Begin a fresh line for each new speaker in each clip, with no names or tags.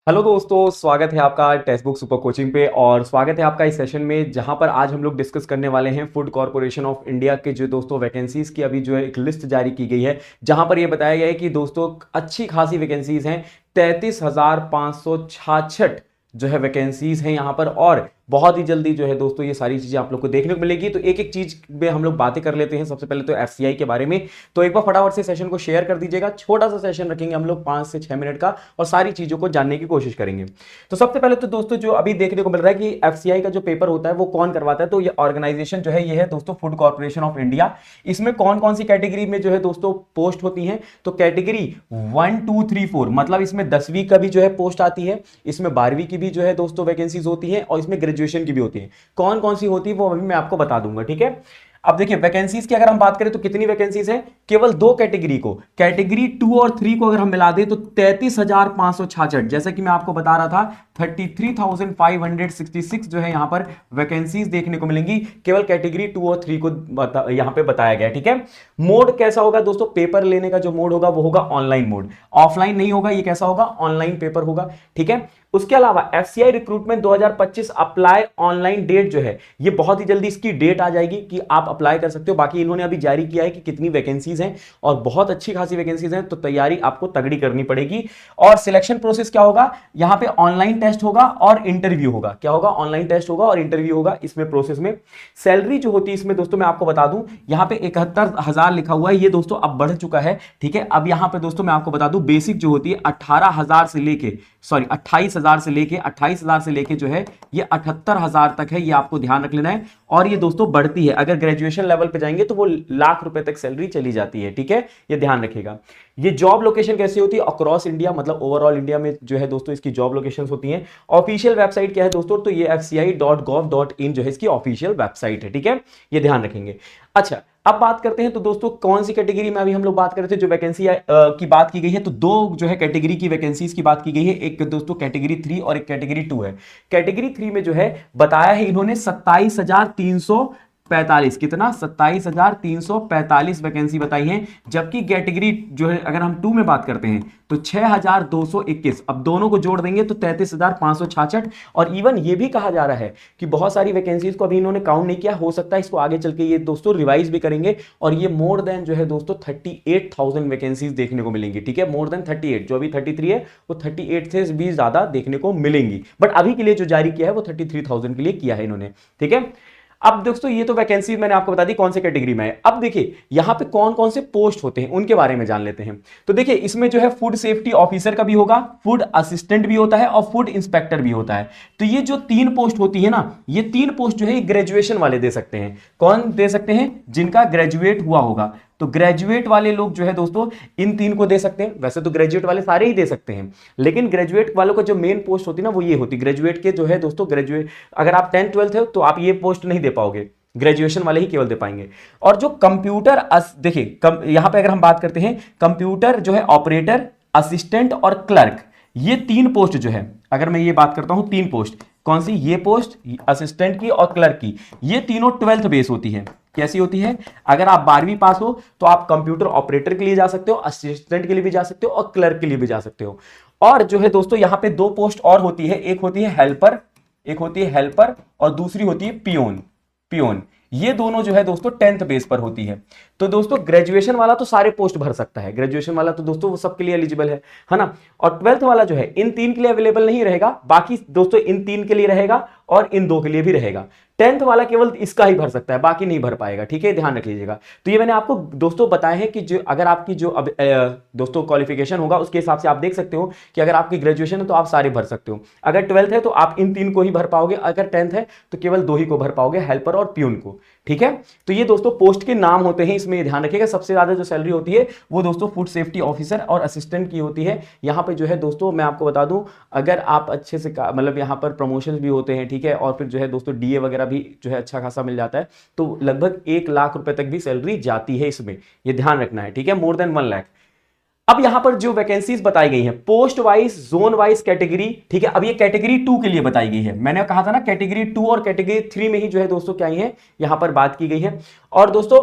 Hello दोस्तों, स्वागत है आपका टेक्स्ट बुक सुपर कोचिंग पे। और स्वागत है आपका इस सेशन में जहां पर आज हम लोग डिस्कस करने वाले हैं फूड कॉर्पोरेशन ऑफ इंडिया के जो दोस्तों वैकेंसीज की अभी जो है एक लिस्ट जारी की गई है, जहां पर यह बताया गया है कि दोस्तों अच्छी खासी वैकेंसीज हैं। 33,566 जो है वैकेंसीज हैं यहां पर। और बहुत ही जल्दी जो है दोस्तों ये सारी चीजें आप लोग को देखने को मिलेगी। तो एक एक चीज में हम लोग बातें कर लेते हैं। सबसे पहले तो एफसीआई के बारे में। तो एक बार फटाफट से सेशन को शेयर कर दीजिएगा। छोटा सा सेशन रखेंगे हम लोग 5 से 6 मिनट का और सारी चीजों को जानने की कोशिश करेंगे। तो सबसे पहले तो दोस्तों जो अभी देखने को मिल रहा है कि एफसीआई का जो पेपर होता है वो कौन करवाता है, तो ये ऑर्गेनाइजेशन जो है ये है दोस्तों फूड कॉर्पोरेशन ऑफ इंडिया। इसमें कौन कौन सी कैटेगरी में जो है दोस्तों पोस्ट होती है, तो कैटेगरी 1 2 3 4 मतलब इसमें 10वीं का भी जो है पोस्ट आती है, इसमें 12वीं की भी जो है दोस्तों वैकेंसीज होती है और इसमें ग्रेजुएशन की भी होती है। कौन कौन सी होती है वो अभी मैं आपको बता दूंगा, ठीक है। अब देखिए वैकेंसीज की अगर हम बात करें तो कितनी वैकेंसीज हैं, केवल दो कैटेगरी को, कैटेगरी 2 और 3 को अगर हम मिला दें तो 33,566, जैसा कि मैं आपको बता रहा था 33,566 जो है यहां पर वैकेंसीज देखने को मिलेंगी केवल कैटेगरी 2 और 3 को यहां पे बताया गया है, ठीक है। मोड कैसा होगा दोस्तों, पेपर लेने का जो मोड होगा वो होगा ऑनलाइन मोड, ऑफलाइन नहीं होगा। ये कैसा होगा, ऑनलाइन पेपर होगा, ठीक है। उसके अलावा FCI recruitment 2025 apply online date जो है ये बहुत ही जल्दी इसकी डेट आ जाएगी कि आप अप्लाई कर सकते हो। बाकी इन्होंने अभी जारी किया है कि कितनी वैकेंसीज हैं और बहुत अच्छी खासी वैकेंसीज हैं, तो तैयारी आपको तगड़ी करनी पड़ेगी। और सिलेक्शन प्रोसेस क्या होगा, यहां पे ऑनलाइन टेस्ट होगा और इंटरव्यू होगा। क्या होगा, ऑनलाइन टेस्ट होगा और इंटरव्यू होगा इसमें प्रोसेस में। सैलरी जो होती है इसमें दोस्तों मैं आपको बता दूं, यहां पे 71,000 लिखा हुआ है, ये दोस्तों अब बढ़ चुका है, ठीक है। अब यहां पे दोस्तों मैं आपको बता दूं बेसिक जो होती है 18,000 से लेके 28,000 से लेके 28,000 से लेके जो है ये 78,000 तक है, ये आपको ध्यान रख लेना है। और ये दोस्तों बढ़ती है, अगर ग्रेजुएशन लेवल पे जाएंगे तो वो लाख रुपए तक सैलरी चली जाती है, ठीक है, ये ध्यान रखिएगा। ये जॉब लोकेशन कैसी होती है, अक्रॉस इंडिया, मतलब ओवरऑल इंडिया में जो है दोस्तों इसकी जॉब लोकेशंस होती हैं। ऑफिशियल वेबसाइट क्या है दोस्तों, तो ये fci.gov.in जो है इसकी ऑफिशियल वेबसाइट है, ठीक है, ये ध्यान रखेंगे। अच्छा, अब बात करते हैं तो दोस्तों कौन सी कैटेगरी में अभी हम लोग बात कर रहे थे, जो वैकेंसी की बात की गई है, तो दो जो है कैटेगरी की वैकेंसीज की बात की गई है, एक दोस्तों कैटेगरी 3 और एक कैटेगरी 2 है। कैटेगरी 3 में जो है बताया है इन्होंने 27,345, कितना, 27,345 वैकेंसी बताई है। जबकि कैटेगरी जो है अगर हम 2 में बात करते हैं तो 6,221, अब दोनों को जोड़ देंगे तो 33,566। और इवन ये भी कहा जा रहा है कि बहुत सारी वैकेंसीज को अभी इन्होंने काउंट नहीं किया, हो सकता है इसको आगे चल के ये दोस्तों रिवाइज भी करेंगे और ये मोर देन जो है दोस्तों 38,000 वैकेंसीज देखने को मिलेंगी, ठीक है। मोर देन 38, जो अभी 33 है वो 38 से भी ज्यादा देखने को मिलेंगी, बट अभी के लिए जो जारी किया है वो 33,000 के लिए किया है इन्होंने, ठीक है। अब दोस्तों ये तो वैकेंसी मैंने आपको बता दी कौन से कैटेगरी में है। अब देखिए यहां पे कौन कौन से पोस्ट होते हैं उनके बारे में जान लेते हैं। तो देखिए इसमें जो है फूड सेफ्टी ऑफिसर का भी होगा, फूड असिस्टेंट भी होता है और फूड इंस्पेक्टर भी होता है। तो ये जो 3 पोस्ट होती है ना, ये 3 पोस्ट जो है ग्रेजुएशन वाले दे सकते हैं। कौन दे सकते हैं, जिनका ग्रेजुएट हुआ होगा। तो ग्रेजुएट वाले लोग जो है दोस्तों इन 3 को दे सकते हैं। वैसे तो ग्रेजुएट वाले सारे ही दे सकते हैं, लेकिन ग्रेजुएट वालों का जो मेन पोस्ट होती है ना वो ये होती है, ग्रेजुएट के जो है दोस्तों, ग्रेजुएट अगर आप 10th 12th हो तो आप ये पोस्ट नहीं दे पाओगे, ग्रेजुएशन वाले ही केवल दे पाएंगे। और जो कंप्यूटर देखिए यहां पे अगर हम बात करते हैं कंप्यूटर जो है ऑपरेटर, असिस्टेंट और क्लर्क, ये 3 पोस्ट जो है, अगर मैं ये बात करता हूं 3 पोस्ट, कौन सी, ये पोस्ट असिस्टेंट की और क्लर्क की, ये तीनों 12th बेस होती है। कैसी होती है, अगर आप 12वीं पास हो तो आप कंप्यूटर ऑपरेटर के लिए जा सकते हो, असिस्टेंट के लिए भी जा सकते हो और क्लर्क के लिए भी जा सकते हो। और जो है दोस्तों यहां पे 2 पोस्ट और होती है, एक होती है हेल्पर, एक होती है हेल्पर और दूसरी होती है पियोन। पियोन ये दोनों जो है दोस्तों 10th बेस पर होती है। तो दोस्तों ग्रेजुएशन वाला तो सारे पोस्ट भर सकता है, ग्रेजुएशन वाला तो दोस्तों वो सबके लिए एलिजिबल है ना। और 12th वाला जो है इन 3 के लिए अवेलेबल नहीं रहेगा, बाकी दोस्तों इन 3 के लिए रहेगा और इन 2 के लिए भी रहेगा। 10th वाला केवल इसका ही भर सकता है, बाकी नहीं भर पाएगा, ठीक है, ध्यान रख लीजिएगा। तो ये मैंने आपको दोस्तों बताए हैं कि जो अगर आपकी जो अब दोस्तों क्वालिफिकेशन होगा उसके हिसाब से आप देख सकते हो कि अगर आपकी ग्रेजुएशन है तो आप सारे भर सकते हो, अगर 12th है तो आप इन 3 को ही भर पाओगे, अगर 10th है तो केवल 2 ही को भर पाओगे, हेल्पर और प्यून को, ठीक है। तो ये दोस्तों पोस्ट के नाम होते हैं, इसमें ध्यान रखिएगा। सबसे ज्यादा जो सैलरी होती है वो दोस्तों फूड सेफ्टी ऑफिसर और असिस्टेंट की होती है। यहां पे जो है दोस्तों मैं आपको बता दूं, अगर आप अच्छे से मतलब यहां पर प्रमोशन भी होते हैं, ठीक है, और फिर जो है दोस्तों डीए वगैरह भी जो है अच्छा खासा मिल जाता है, तो लगभग 1 लाख रुपए तक भी सैलरी जाती है इसमें, ये ध्यान रखना है, ठीक है, मोर देन 1 लाख। अब यहां पर जो वैकेंसीज बताई गई हैं post wise, zone wise category, ठीक है। अब ये कैटेगरी 2 के लिए बताई गई है, मैंने कहा था ना कैटेगरी 2 और कैटेगरी 3 में ही जो है दोस्तों क्या ही है यहां पर बात की गई है। और दोस्तों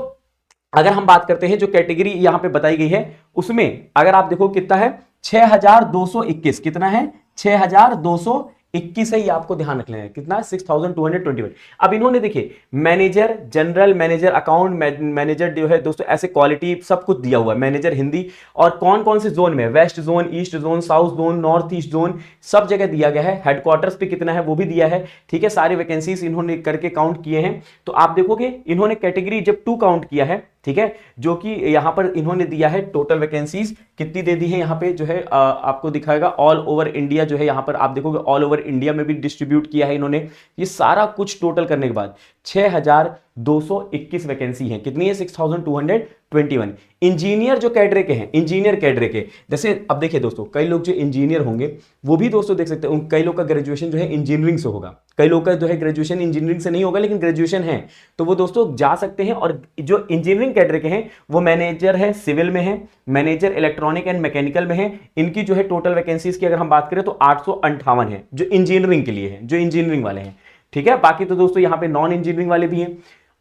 अगर हम बात करते हैं जो कैटेगरी यहां पे बताई गई है उसमें अगर आप देखो कितना है 6,221, कितना है 6221 है, ये आपको ध्यान रखना है। कितना है? 6221। अब इन्होंने देखिए manager, general manager, account manager जो है दोस्तों, ऐसे क्वालिटी सब कुछ दिया हुआ है। मैनेजर हिंदी, और कौन कौन से जोन में, west zone, east zone, south zone, north east zone, सब जगह दिया गया है। हेडक्वार्टर्स पे कितना है वो भी दिया है, ठीक है। सारी वैकेंसीज इन्होंने करके काउंट किए हैं। तो आप देखोगे इन्होंने कैटेगरी जब 2 काउंट किया है, ठीक है, जो कि यहां पर इन्होंने दिया है टोटल वैकेंसीज कितनी दे दी है, यहां पे जो है आपको दिखाएगा ऑल ओवर इंडिया जो है, यहां पर आप देखोगे ऑल ओवर इंडिया में भी डिस्ट्रीब्यूट किया है इन्होंने। ये सारा कुछ टोटल करने के बाद 6221 वैकेंसी है। कितनी है? 6221। इंजीनियर जो कैडरे के हैं, इंजीनियर कैडरे के, जैसे अब देखिए दोस्तों, कई लोग जो इंजीनियर होंगे वो भी दोस्तों देख सकते हैं, कई लोग का ग्रेजुएशन जो है इंजीनियरिंग से होगा, कई लोग का जो है ग्रेजुएशन इंजीनियरिंग से नहीं होगा लेकिन ग्रेजुएशन है, तो वो दोस्तों जा सकते हैं। और जो इंजीनियरिंग कैडरे के हैं वो मैनेजर है, सिविल में है, मैनेजर इलेक्ट्रॉनिक एंड मैकेनिकल में है। इनकी जो है टोटल वैकेंसीज की अगर हम बात करें तो 858 है, जो इंजीनियरिंग के लिए है, जो इंजीनियरिंग वाले हैं, ठीक है। बाकी तो दोस्तों यहां पे नॉन इंजीनियरिंग वाले भी हैं।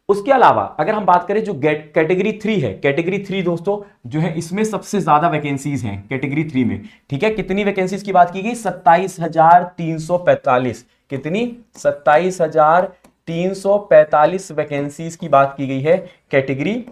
उसके अलावा अगर हम बात करें जो कैटेगरी 3 है, कैटेगरी 3 दोस्तों जो है इसमें सबसे ज्यादा वैकेंसीज हैं कैटेगरी 3 में, ठीक है। कितनी वैकेंसीज की बात की गई? 27,345। कितनी? 27,345 वैकेंसीज की बात की गई है कैटेगरी,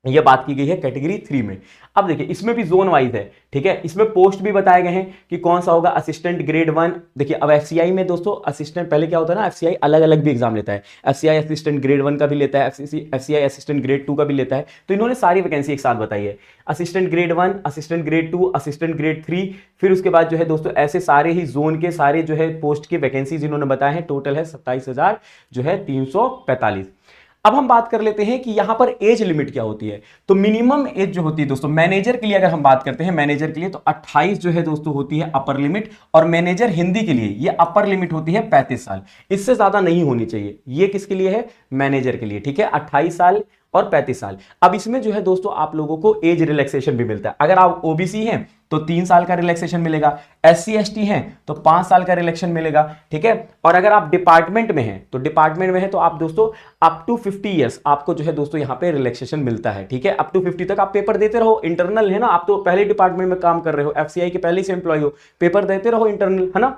ये बात की गई है कैटेगरी 3 में। अब देखिए इसमें भी जोन वाइज है, ठीक है। इसमें पोस्ट भी बताए गए हैं कि कौन सा होगा, असिस्टेंट ग्रेड 1। देखिए अब एफसीआई में दोस्तों असिस्टेंट, पहले क्या होता है ना, एफसीआई अलग अलग भी एग्जाम लेता है, एफसीआई असिस्टेंट ग्रेड 1 का भी लेता है, एफसीआई असिस्टेंट ग्रेड 2 का भी लेता है। तो इन्होंने सारी वैकेंसी एक साथ बताई है, assistant grade 1, assistant grade 2, assistant grade 3, फिर उसके बाद जो है दोस्तों ऐसे सारे ही जोन के सारे जो है पोस्ट के वैकेंसीज इन्होंने बताए हैं। टोटल है 27,000 जो है 345। अब हम बात कर लेते हैं कि यहां पर एज लिमिट क्या होती है। तो मिनिमम एज जो होती है दोस्तों मैनेजर के लिए, अगर हम बात करते हैं मैनेजर के लिए, तो 28 जो है दोस्तों होती है अपर लिमिट, और मैनेजर हिंदी के लिए ये अपर लिमिट होती है 35 साल, इससे ज्यादा नहीं होनी चाहिए। ये किसके लिए है? मैनेजर के लिए, ठीक है। 28 साल और 35 साल। अब इसमें जो है दोस्तों आप लोगों को एज रिलैक्सेशन भी मिलता है। अगर आप ओबीसी हैं तो 3 साल का रिलैक्सेशन मिलेगा, एससी एसटी हैं तो 5 साल का रिलैक्सेशन मिलेगा, ठीक है। और अगर आप डिपार्टमेंट में हैं, तो डिपार्टमेंट में है तो आप दोस्तों अप टू 50 ईयर्स आपको जो है दोस्तों यहां पे रिलैक्सेशन मिलता है, ठीक है। अप टू 50 तक आप पेपर देते रहो, इंटरनल है ना, आप तो पहले डिपार्टमेंट में काम कर रहे हो, एफसीआई के पहले से एम्प्लॉय हो, पेपर देते रहो इंटरनल, है ना।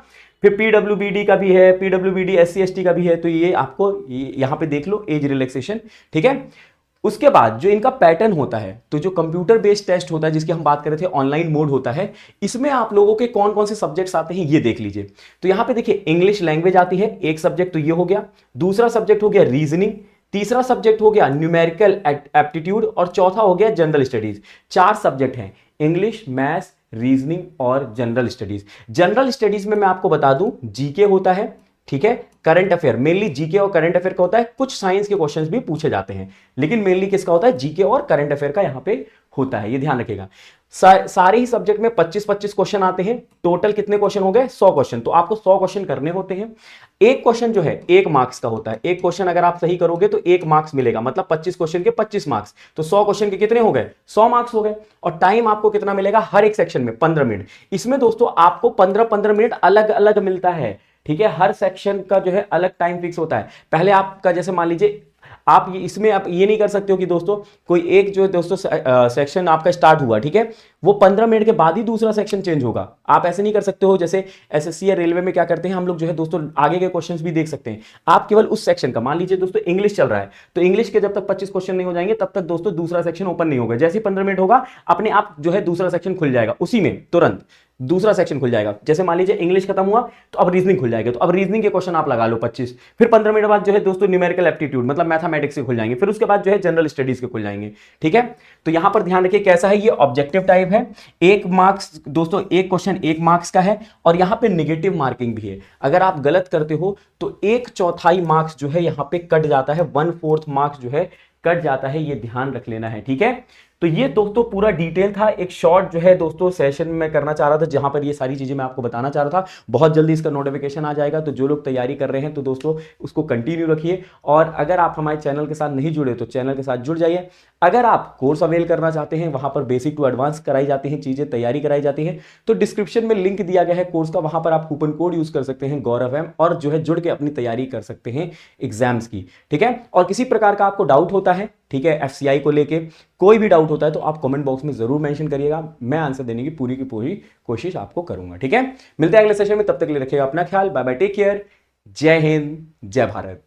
फिर पीडब्ल्यूबीडी का भी है, पीडब्ल्यूबीडी एससी एसटी का भी है, तो ये आपको यहां पे देख लो एज रिलैक्सेशन, ठीक है। उसके बाद जो इनका पैटर्न होता है, तो जो कंप्यूटर बेस्ड टेस्ट होता है जिसकी हम बात कर रहे थे, ऑनलाइन मोड होता है, इसमें आप लोगों के कौन कौन से सब्जेक्ट्स आते हैं ये देख लीजिए। तो यहां पे देखिए इंग्लिश लैंग्वेज आती है, एक सब्जेक्ट तो ये हो गया, दूसरा सब्जेक्ट हो गया रीजनिंग, तीसरा सब्जेक्ट हो गया न्यूमेरिकल एप्टीट्यूड, और चौथा हो गया जनरल स्टडीज। 4 सब्जेक्ट हैं, इंग्लिश, मैथ्स, रीजनिंग और जनरल स्टडीज। जनरल स्टडीज में मैं आपको बता दूं जीके होता है, ठीक है, करंट अफेयर, मेनली जीके और करंट अफेयर का होता है, कुछ साइंस के क्वेश्चंस भी पूछे जाते हैं, लेकिन मेनली किसका होता है? जीके और करंट अफेयर का यहां पे होता है, ये ध्यान रखिएगा। सारे ही सब्जेक्ट में 25-25 क्वेश्चन आते हैं। टोटल कितने क्वेश्चन हो गए? 100 क्वेश्चन। तो आपको 100 क्वेश्चन करने होते हैं। एक क्वेश्चन जो है 1 मार्क्स का होता है, एक क्वेश्चन अगर आप सही करोगे तो 1 मार्क्स मिलेगा, मतलब 25 क्वेश्चन के 25 मार्क्स, तो 100 क्वेश्चन के कितने हो गए? 100 मार्क्स हो गए। और टाइम आपको कितना मिलेगा हर एक सेक्शन में? 15 मिनट। इसमें दोस्तों आपको 15-15 मिनट अलग अलग मिलता है, ठीक है। हर सेक्शन का जो है अलग टाइम फिक्स होता है। पहले आपका जैसे मान लीजिए आप इसमें आप ये नहीं कर सकते हो कि दोस्तों कोई एक जो है दोस्तों सेक्शन आपका स्टार्ट हुआ, ठीक है, वो 15 मिनट के बाद ही दूसरा सेक्शन चेंज होगा। आप ऐसे नहीं कर सकते हो। जैसे एसएससी या रेलवे में क्या करते हैं हम लोग जो है दोस्तों आगे के क्वेश्चंस भी देख सकते हैं। आप केवल उस सेक्शन का, मान लीजिए दोस्तों इंग्लिश चल रहा है, तो इंग्लिश के जब तक 25 क्वेश्चन नहीं हो जाएंगे तब तक दोस्तों दूसरा सेक्शन ओपन नहीं होगा। जैसे 15 मिनट होगा अपने आप जो है दूसरा सेक्शन खुल जाएगा, उसी में तुरंत दूसरा सेक्शन खुल जाएगा। जैसे मान लीजिए इंग्लिश खत्म हुआ तो अब रीजनिंग खुल जाएगा, तो अब रीजनिंग के क्वेश्चन आप लगा लो 25, फिर 15 मिनट बाद जो है दोस्तों न्यूमेरिकल एप्टीट्यूड मतलब मैथमेटिक्स के खुल जाएंगे, फिर उसके बाद जो है जनरल स्टडीज के खुल जाएंगे, ठीक है। तो यहां पर ध्यान रखिए कैसा है, ये ऑब्जेक्टिव टाइप है। 1 मार्क्स दोस्तों, एक क्वेश्चन 1 मार्क्स का है, और यहां पे नेगेटिव मार्किंग भी है। अगर आप गलत करते हो तो 1/4 मार्क्स जो है यहां पे कट जाता है, 1/4 मार्क्स जो है कट जाता है, ये ध्यान रख लेना है, ठीक है। तो ये दोस्तों पूरा डिटेल था, एक शॉर्ट जो है दोस्तों सेशन में करना चाह रहा था जहां पर ये सारी चीजें मैं आपको बताना चाह रहा था। बहुत जल्दी इसका नोटिफिकेशन आ जाएगा, तो जो लोग तैयारी कर रहे हैं तो दोस्तों उसको कंटिन्यू रखिए। और अगर आप हमारे चैनल के साथ नहीं जुड़े तो चैनल के साथ जुड़ जाइए। अगर आप कोर्स अवेल करना चाहते हैं, वहां पर बेसिक टू एडवांस कराई जाती हैं चीजें, तैयारी कराई जाती है, तो डिस्क्रिप्शन में लिंक दिया गया है कोर्स का, वहां पर आप कूपन कोड यूज कर सकते हैं गौरव एम, और जो है जुड़ के अपनी तैयारी कर सकते हैं एग्जाम्स की, ठीक है। और किसी प्रकार का आपको डाउट होता है ठीक है, एफसीआई को लेके कोई भी डाउट होता है तो आप कमेंट बॉक्स में जरूर मेंशन करिएगा, मैं आंसर देने की पूरी कोशिश आपको करूंगा। ठीक है, मिलते हैं अगले सेशन में, तब तक के लिए रखिएगा अपना ख्याल। बाय बाय, टेक केयर, जय हिंद, जय भारत।